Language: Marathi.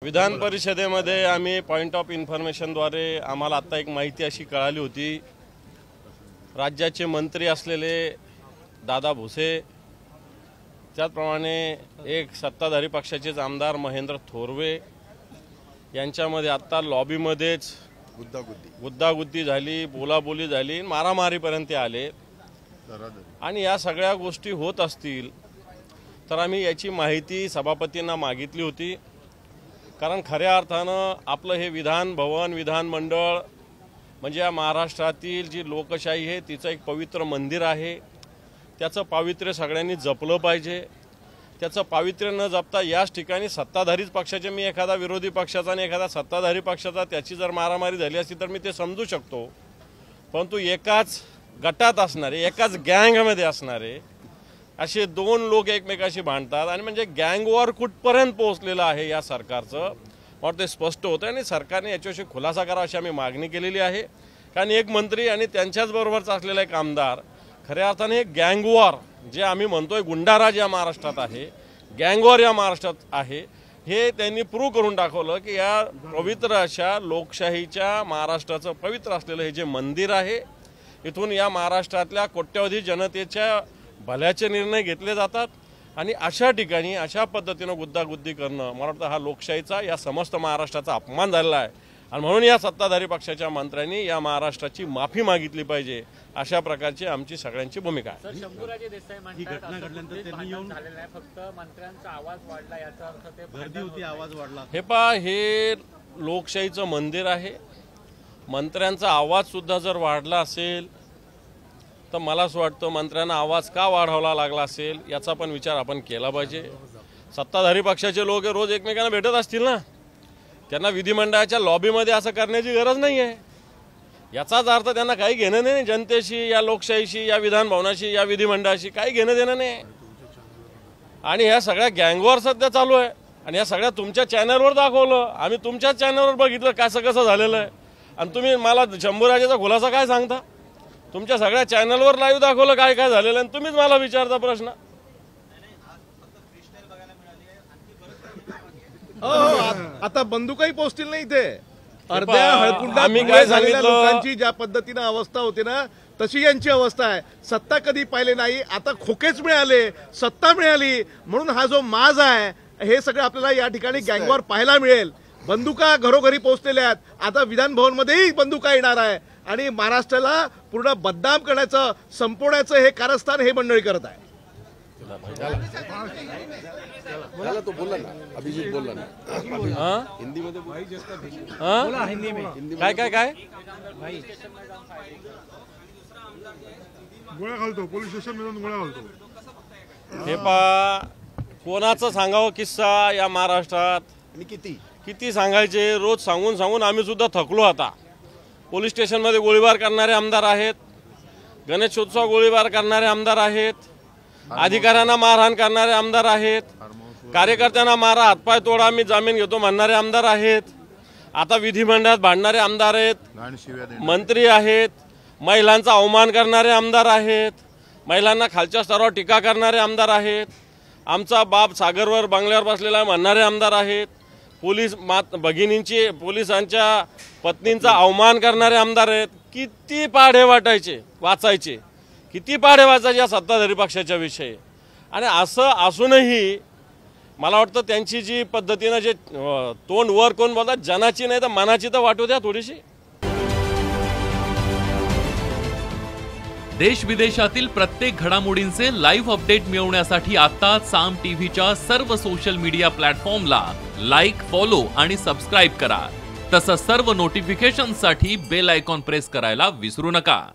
विधान परिषदेमध्ये आम्ही पॉइंट ऑफ इन्फॉर्मेशनद्वारे आम्हाला आता एक माहिती अशी कळाली होती। राज्याचे मंत्री असलेले दादा भुसे, त्याचप्रमाणे एक सत्ताधारी पक्षाचेच आमदार महेंद्र थोरवे यांच्यामध्ये आता लॉबीमध्येच गुद्दागुद्दी झाली, बोलाबोली झाली, मारामारीपर्यंत आले। आणि या सगळ्या गोष्टी होत असतील तर आम्ही याची माहिती सभापतींना मागितली होती। कारण खऱ्या अर्थानं आपलं हे विधान भवन, विधानमंडळ म्हणजे या महाराष्ट्रातील जी लोकशाही आहे तिचं एक पवित्र मंदिर आहे। त्याचं पावित्र्य सगळ्यांनी जपलं पाहिजे। त्याचं पावित्र्य न जपता याच ठिकाणी सत्ताधारीच पक्षाचे, मी एखादा विरोधी पक्षाचा आणि एखादा सत्ताधारी पक्षाचा, त्याची जर मारामारी झाली असती तर मी ते समजू शकतो। परंतु एकाच गटात असणारे, एकाच गँगमध्ये असणारे असे दोन लोक एकमेकाशी भांडतात आणि म्हणजे गँग वॉर कुठपर्यंत पोहोचलेलं आहे या सरकारचं मला ते स्पष्ट होतं। आणि सरकारने याच्याविषयी खुलासा करावा अशी आम्ही मागणी केलेली आहे। कारण एक मंत्री आणि त्यांच्याच बरोबरचा असलेला एक आमदार खऱ्या अर्थाने गँग वॉर जे आम्ही म्हणतोय गुंडाराज या महाराष्ट्रात आहे, गँग वॉर या महाराष्ट्रात आहे, हे त्यांनी प्रूव्ह करून दाखवलं की या पवित्र अशा लोकशाहीच्या महाराष्ट्राचं पवित्र असलेलं हे जे मंदिर आहे, इथून या महाराष्ट्रातल्या कोट्यवधी जनतेच्या भल्याचे निर्णय घेतले जातात। आणि अशा ठिकाणी अशा पद्धतीनं गुद्दागुद्दी करणं मला वाटतं हा लोकशाहीचा, या समस्त महाराष्ट्राचा अपमान झालेला आहे। आणि म्हणून या सत्ताधारी पक्षाच्या मंत्र्यांनी या महाराष्ट्राची माफी मागितली पाहिजे, अशा प्रकारची आमची सगळ्यांची भूमिका आहे। सर, शंभूराजे देसाई म्हणतात घटनाघडल्यानंतर त्यांनी येऊन झालेला आहे, फक्त मंत्र्यांचा आवाज वाढला याचा अर्थ ते गर्दी होती, आवाज वाढला। हे पहा, हे लोकशाहीचं मंदिर आहे। मंत्र्यांचा आवाज सुद्धा जर वाढला असेल तर मला असं वाटतं मंत्र्यांना आवाज का वाढवला लागला असेल याचा पण विचार आपण केला पाहिजे। सत्ताधारी पक्षाचे लोक रोज एकमेकांना भेटत असतील ना, त्यांना विधिमंडळाच्या लॉबीमध्ये असं करण्याची गरज नाही आहे। याचाच अर्थ त्यांना काही घेणं नाही जनतेशी, या लोकशाहीशी, या विधान भवनाशी, या विधिमंडळाशी काही घेणं देणं नाही। आणि ह्या सगळ्या गँगवॉर सध्या चालू आहे आणि या सगळ्या तुमच्या चॅनलवर दाखवलं, आम्ही तुमच्याच चॅनलवर बघितलं कसं झालेलं आहे। आणि तुम्ही मला शंभूराजेचा खुलासा काय सांगता? तुमच्या सगळ्या चॅनलवर लाईव्ह दाखवलं काय झालेलं आणि तुम्हीच मला विचारता प्रश्न। आता बंदुकाही पोहोचतील नाही इथे, अर्ध्या हळकुंडात झालेल्या लोकांची ज्या पद्धतीने अवस्था होती ना तशी यांची अवस्था आहे। सत्ता कधी पाहिले नाही, आता खोकेच मिळाले, सत्ता मिळाली म्हणून हा जो माज आहे हे सगळं आपल्याला या ठिकाणी गँगवॉर पाहायला मिळेल। बंदुका घरोघरी पोहोचलेल्या आहेत, आता विधान भवन मध्येही बंदुका येणार आहे आणि महाराष्ट्राला पूर्ण बदनाम करण्याचं, संपवण्याचं हे कारस्थान हे मंडळी करत आहे। तो बोला ना, अभिजित बोला ना, हिंदी मध्ये काय गोळ्या घालतो, पोलीस स्टेशन मधून गोळ्या घालतो। हे पहा, कोणाचं सांगावं किस्सा या महाराष्ट्रात, किती सांगायचे, रोज सांगून आम्ही सुद्धा थकलो। आता पोलीस स्टेशनमध्ये गोळीबार करणारे आमदार आहेत, गणेशोत्सव गोळीबार करणारे आमदार आहेत, अधिकाऱ्यांना मारहाण करणारे आमदार आहेत, कार्यकर्त्यांना मारा, हातपाय तोडा, मी जामीन घेतो म्हणणारे आमदार आहेत, आता विधिमंडळात भांडणारे आमदार आहेत, मंत्री आहेत, महिलांचा अवमान करणारे आमदार आहेत, महिलांना खालच्या स्तरावर टीका करणारे आमदार आहेत, आमचा बाप सागरवर बंगल्यावर बसलेला म्हणणारे आमदार आहेत, पोलीस भगिनींची, पोलिसांच्या पत्नींचा अवमान करणारे आमदार आहेत। किती पाढे वाचायचे, किती पाढे वाचायचे या सत्ताधारी पक्षाच्या विषयी। आणि असं असूनही मला वाटतं त्यांची जी पद्धतीनं जे तोंड वर कोण बोलतात, जनाची नाही तर मनाची तर वाटू द्या थोडीशी। देश विदेशातील प्रत्येक घडामोडींचे लाईव्ह अपडेट मिळवण्यासाठी आता साम टीव्हीच्या सर्व सोशल मीडिया प्लॅटफॉर्मला लाईक, फॉलो आणि सबस्क्राईब करा। तसंच सर्व नोटिफिकेशनसाठी बेल आयकॉन प्रेस करायला विसरू नका।